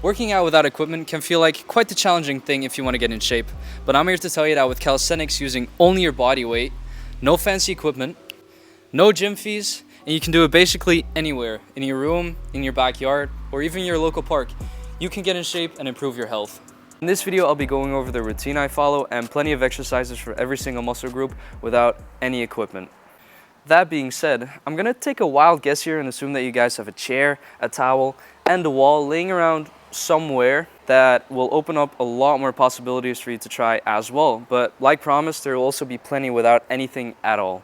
Working out without equipment can feel like quite the challenging thing if you want to get in shape, but I'm here to tell you that with calisthenics using only your body weight, no fancy equipment, no gym fees, and you can do it basically anywhere, in your room, in your backyard, or even your local park, you can get in shape and improve your health. In this video, I'll be going over the routine I follow and plenty of exercises for every single muscle group without any equipment. That being said, I'm gonna take a wild guess here and assume that you guys have a chair, a towel, and a wall laying around somewhere that will open up a lot more possibilities for you to try as well. But like promised, there will also be plenty without anything at all.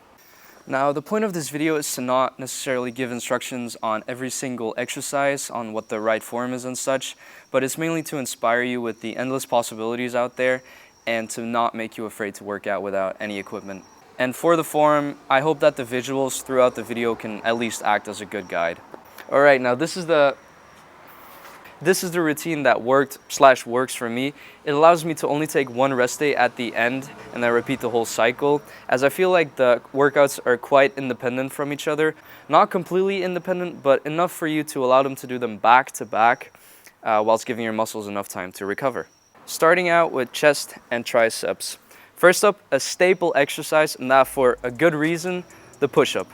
Now, the point of this video is to not necessarily give instructions on every single exercise, on what the right form is and such, but it's mainly to inspire you with the endless possibilities out there and to not make you afraid to work out without any equipment. And for the form, I hope that the visuals throughout the video can at least act as a good guide. Alright, now this is the routine that works for me. It allows me to only take one rest day at the end and then repeat the whole cycle, as I feel like the workouts are quite independent from each other. Not completely independent, but enough for you to allow them to do them back to back whilst giving your muscles enough time to recover. Starting out with chest and triceps. First up, a staple exercise, and that for a good reason, the push-up.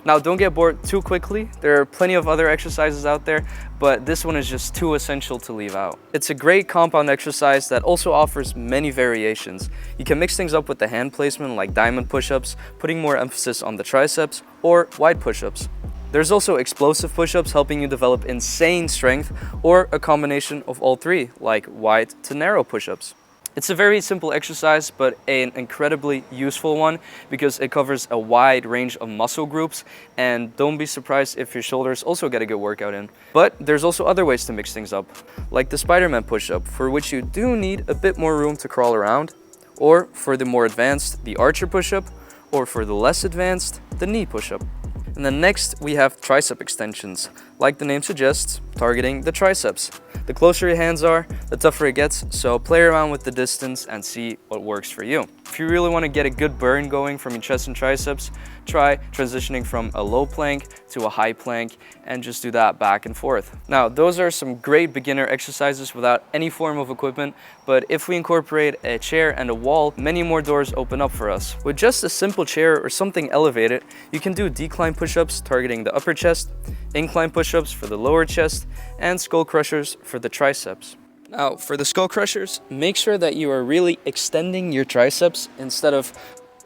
Now, don't get bored too quickly. There are plenty of other exercises out there, but this one is just too essential to leave out. It's a great compound exercise that also offers many variations. You can mix things up with the hand placement like diamond push-ups, putting more emphasis on the triceps, or wide push-ups. There's also explosive push-ups helping you develop insane strength, or a combination of all three, like wide to narrow push-ups. It's a very simple exercise, but an incredibly useful one because it covers a wide range of muscle groups, and don't be surprised if your shoulders also get a good workout in. But there's also other ways to mix things up, like the Spider-Man push-up, for which you do need a bit more room to crawl around, or for the more advanced, the archer push-up, or for the less advanced, the knee push-up. And then next, we have tricep extensions, like the name suggests, targeting the triceps. The closer your hands are, the tougher it gets, so play around with the distance and see what works for you. If you really want to get a good burn going from your chest and triceps, try transitioning from a low plank to a high plank and just do that back and forth. Now, those are some great beginner exercises without any form of equipment, but if we incorporate a chair and a wall, many more doors open up for us. With just a simple chair or something elevated, you can do decline push-ups targeting the upper chest, incline push-ups for the lower chest, and skull crushers for the triceps. Now, for the skull crushers, make sure that you are really extending your triceps instead of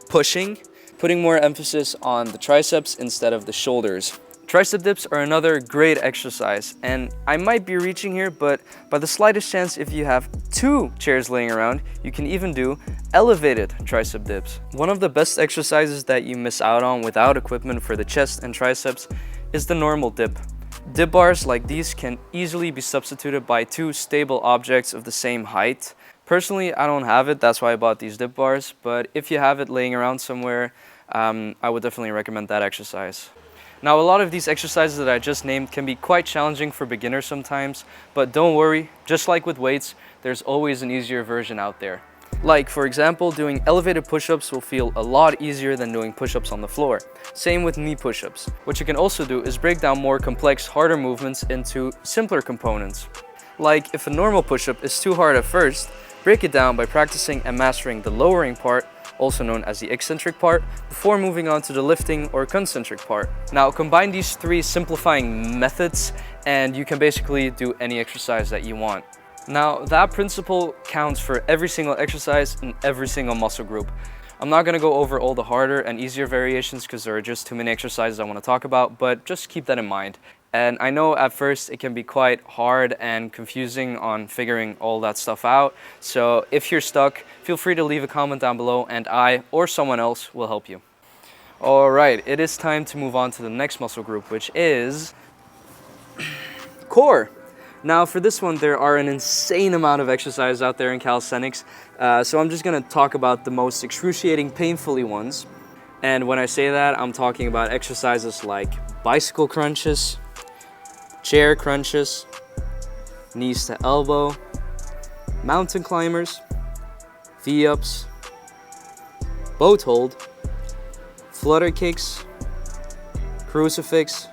pushing, putting more emphasis on the triceps instead of the shoulders. Tricep dips are another great exercise, and I might be reaching here, but by the slightest chance, if you have two chairs laying around, you can even do elevated tricep dips. One of the best exercises that you miss out on without equipment for the chest and triceps is the normal dip. Dip bars like these can easily be substituted by two stable objects of the same height. Personally, I don't have it, that's why I bought these dip bars, but if you have it laying around somewhere, I would definitely recommend that exercise. Now, a lot of these exercises that I just named can be quite challenging for beginners sometimes, but don't worry, just like with weights, there's always an easier version out there. Like, for example, doing elevated push-ups will feel a lot easier than doing push-ups on the floor. Same with knee push-ups. What you can also do is break down more complex, harder movements into simpler components. Like, if a normal push-up is too hard at first, break it down by practicing and mastering the lowering part, also known as the eccentric part, before moving on to the lifting or concentric part. Now, combine these three simplifying methods and you can basically do any exercise that you want. Now, that principle counts for every single exercise and every single muscle group. I'm not going to go over all the harder and easier variations because there are just too many exercises I want to talk about, but just keep that in mind. And I know at first it can be quite hard and confusing on figuring all that stuff out, so if you're stuck, feel free to leave a comment down below and I or someone else will help you. Alright, it is time to move on to the next muscle group, which is core. Now, for this one, there are an insane amount of exercises out there in calisthenics, so I'm just going to talk about the most excruciating, painfully ones. And when I say that, I'm talking about exercises like bicycle crunches, chair crunches, knees to elbow, mountain climbers, V-ups, boat hold, flutter kicks, crucifix,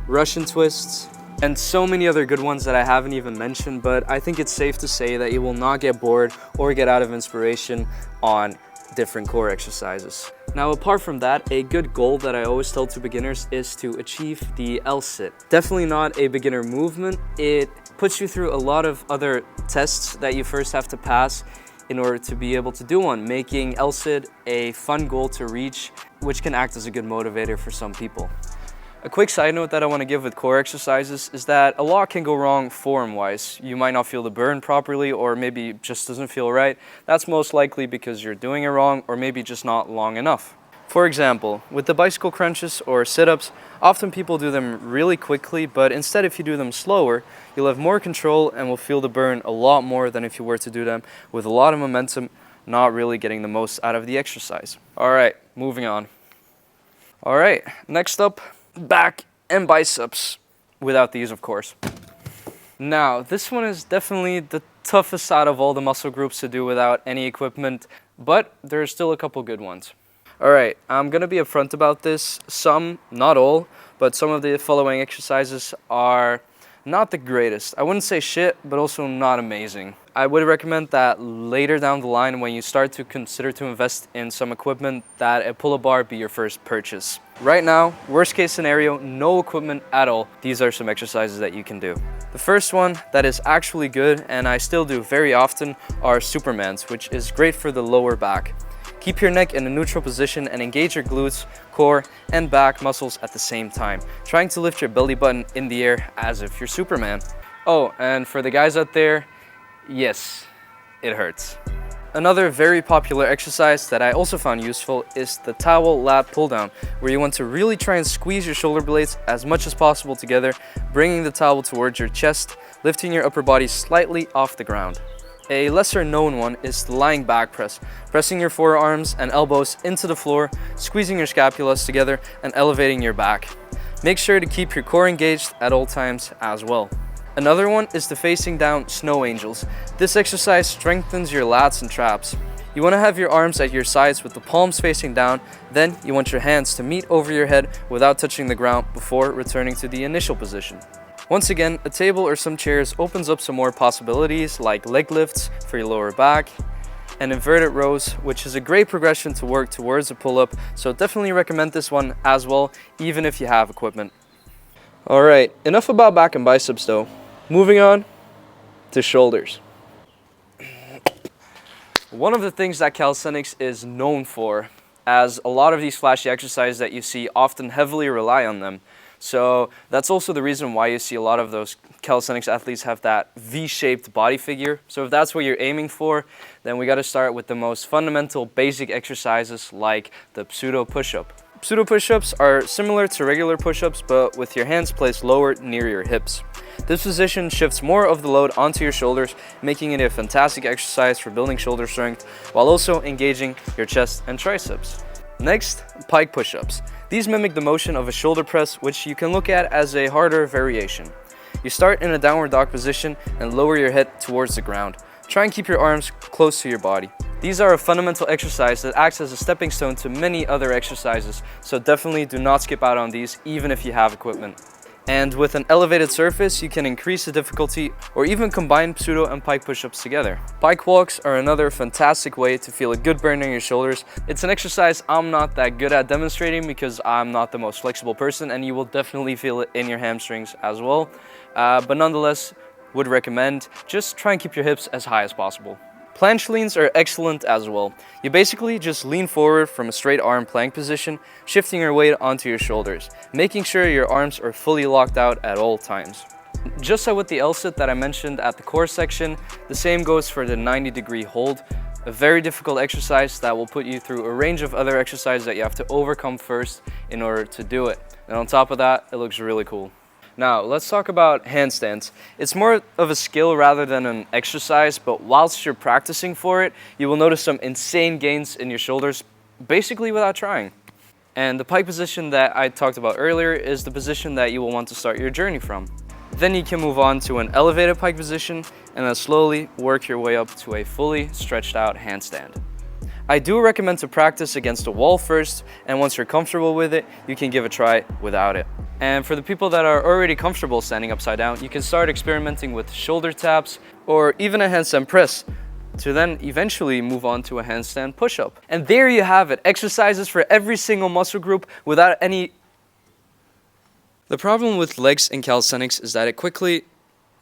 Russian twists, and so many other good ones that I haven't even mentioned, but I think it's safe to say that you will not get bored or get out of inspiration on different core exercises. Now, apart from that, a good goal that I always tell to beginners is to achieve the L-sit. Definitely not a beginner movement. It puts you through a lot of other tests that you first have to pass in order to be able to do one, making L-sit a fun goal to reach, which can act as a good motivator for some people. A quick side note that I want to give with core exercises is that a lot can go wrong form-wise. You might not feel the burn properly, or maybe it just doesn't feel right. That's most likely because you're doing it wrong, or maybe just not long enough. For example, with the bicycle crunches or sit-ups, often people do them really quickly, but instead if you do them slower, you'll have more control and will feel the burn a lot more than if you were to do them with a lot of momentum, not really getting the most out of the exercise. All right, moving on. All right, next up, back and biceps, without these of course. Now, this one is definitely the toughest out of all the muscle groups to do without any equipment, but there are still a couple good ones. All right, I'm gonna be upfront about this. Some, not all, but some of the following exercises are not the greatest. I wouldn't say shit, but also not amazing. I would recommend that later down the line, when you start to consider to invest in some equipment, that a pull-up bar be your first purchase. Right now, worst case scenario, no equipment at all. These are some exercises that you can do. The first one that is actually good, and I still do very often, are Supermans, which is great for the lower back. Keep your neck in a neutral position and engage your glutes, core, and back muscles at the same time, trying to lift your belly button in the air as if you're Superman. Oh, and for the guys out there, yes, it hurts. Another very popular exercise that I also found useful is the towel lat pull down, where you want to really try and squeeze your shoulder blades as much as possible together, bringing the towel towards your chest, lifting your upper body slightly off the ground. A lesser known one is the lying back press, pressing your forearms and elbows into the floor, squeezing your scapulas together and elevating your back. Make sure to keep your core engaged at all times as well. Another one is the facing down snow angels. This exercise strengthens your lats and traps. You want to have your arms at your sides with the palms facing down, then you want your hands to meet over your head without touching the ground before returning to the initial position. Once again, a table or some chairs opens up some more possibilities like leg lifts for your lower back and inverted rows, which is a great progression to work towards a pull-up, so definitely recommend this one as well, even if you have equipment. Alright, enough about back and biceps though. Moving on to shoulders. One of the things that calisthenics is known for, as a lot of these flashy exercises that you see often heavily rely on them. So that's also the reason why you see a lot of those calisthenics athletes have that V-shaped body figure. So if that's what you're aiming for, then we got to start with the most fundamental basic exercises like the pseudo push-up. Pseudo push-ups are similar to regular push-ups, but with your hands placed lower near your hips. This position shifts more of the load onto your shoulders, making it a fantastic exercise for building shoulder strength while also engaging your chest and triceps. Next, pike push-ups. These mimic the motion of a shoulder press, which you can look at as a harder variation. You start in a downward dog position and lower your head towards the ground. Try and keep your arms close to your body. These are a fundamental exercise that acts as a stepping stone to many other exercises, so definitely do not skip out on these even if you have equipment. And with an elevated surface, you can increase the difficulty or even combine pseudo and pike push-ups together. Pike walks are another fantastic way to feel a good burn in your shoulders. It's an exercise I'm not that good at demonstrating because I'm not the most flexible person, and you will definitely feel it in your hamstrings as well. But nonetheless, would recommend just try and keep your hips as high as possible. Planche leans are excellent as well. You basically just lean forward from a straight arm plank position, shifting your weight onto your shoulders, making sure your arms are fully locked out at all times. Just like with the L-sit that I mentioned at the core section, the same goes for the 90-degree hold, a very difficult exercise that will put you through a range of other exercises that you have to overcome first in order to do it. And on top of that, it looks really cool. Now, let's talk about handstands. It's more of a skill rather than an exercise, but whilst you're practicing for it, you will notice some insane gains in your shoulders, basically without trying. And the pike position that I talked about earlier is the position that you will want to start your journey from. Then you can move on to an elevated pike position and then slowly work your way up to a fully stretched out handstand. I do recommend to practice against a wall first, and once you're comfortable with it, you can give a try without it. And for the people that are already comfortable standing upside down, you can start experimenting with shoulder taps or even a handstand press to then eventually move on to a handstand push-up. And there you have it, exercises for every single muscle group without any... The problem with legs in calisthenics is that it quickly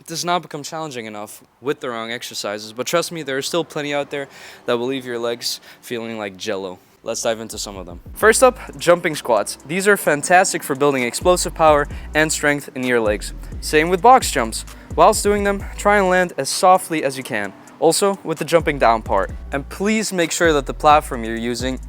does not become challenging enough with the wrong exercises, but trust me, there are still plenty out there that will leave your legs feeling like jello. Let's dive into some of them. First up, jumping squats. These are fantastic for building explosive power and strength in your legs. Same with box jumps. Whilst doing them, try and land as softly as you can. Also with the jumping down part. And please make sure that the platform you're using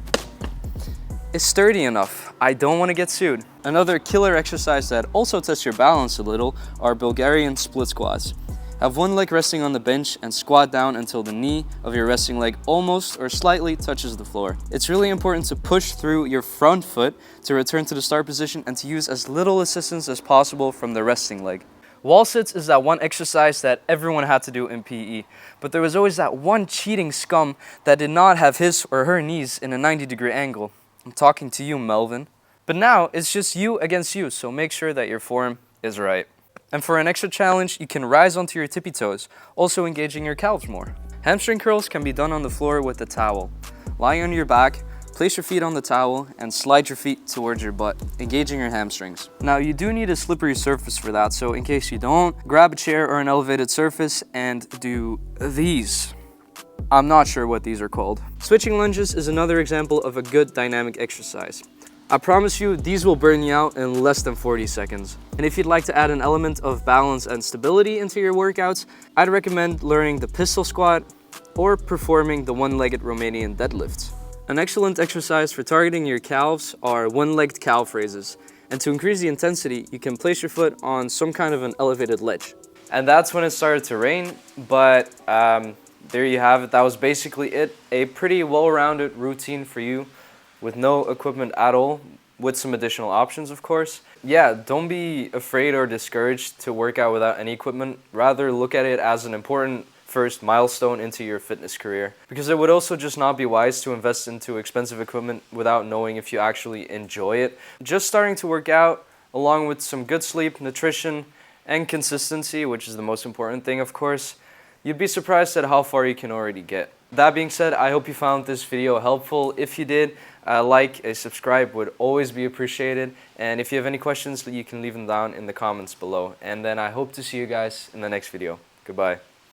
is sturdy enough. I don't want to get sued. Another killer exercise that also tests your balance a little are Bulgarian split squats. Have one leg resting on the bench and squat down until the knee of your resting leg almost or slightly touches the floor. It's really important to push through your front foot to return to the start position and to use as little assistance as possible from the resting leg. Wall sits is that one exercise that everyone had to do in PE, but there was always that one cheating scum that did not have his or her knees in a 90-degree angle. I'm talking to you, Melvin. But now it's just you against you, so make sure that your form is right. And for an extra challenge, you can rise onto your tippy toes, also engaging your calves more. Hamstring curls can be done on the floor with a towel. Lie on your back, place your feet on the towel, and slide your feet towards your butt, engaging your hamstrings. Now, you do need a slippery surface for that, so in case you don't, grab a chair or an elevated surface and do these. I'm not sure what these are called. Switching lunges is another example of a good dynamic exercise. I promise you, these will burn you out in less than 40 seconds. And if you'd like to add an element of balance and stability into your workouts, I'd recommend learning the pistol squat or performing the one-legged Romanian deadlift. An excellent exercise for targeting your calves are one-legged calf raises. And to increase the intensity, you can place your foot on some kind of an elevated ledge. And that's when it started to rain, but there you have it. That was basically it. A pretty well-rounded routine for you with no equipment at all, with some additional options, of course. Yeah, don't be afraid or discouraged to work out without any equipment. Rather, look at it as an important first milestone into your fitness career. Because it would also just not be wise to invest into expensive equipment without knowing if you actually enjoy it. Just starting to work out, along with some good sleep, nutrition, and consistency, which is the most important thing, of course, you'd be surprised at how far you can already get. That being said, I hope you found this video helpful. If you did, a subscribe would always be appreciated. And if you have any questions, you can leave them down in the comments below. And then I hope to see you guys in the next video. Goodbye.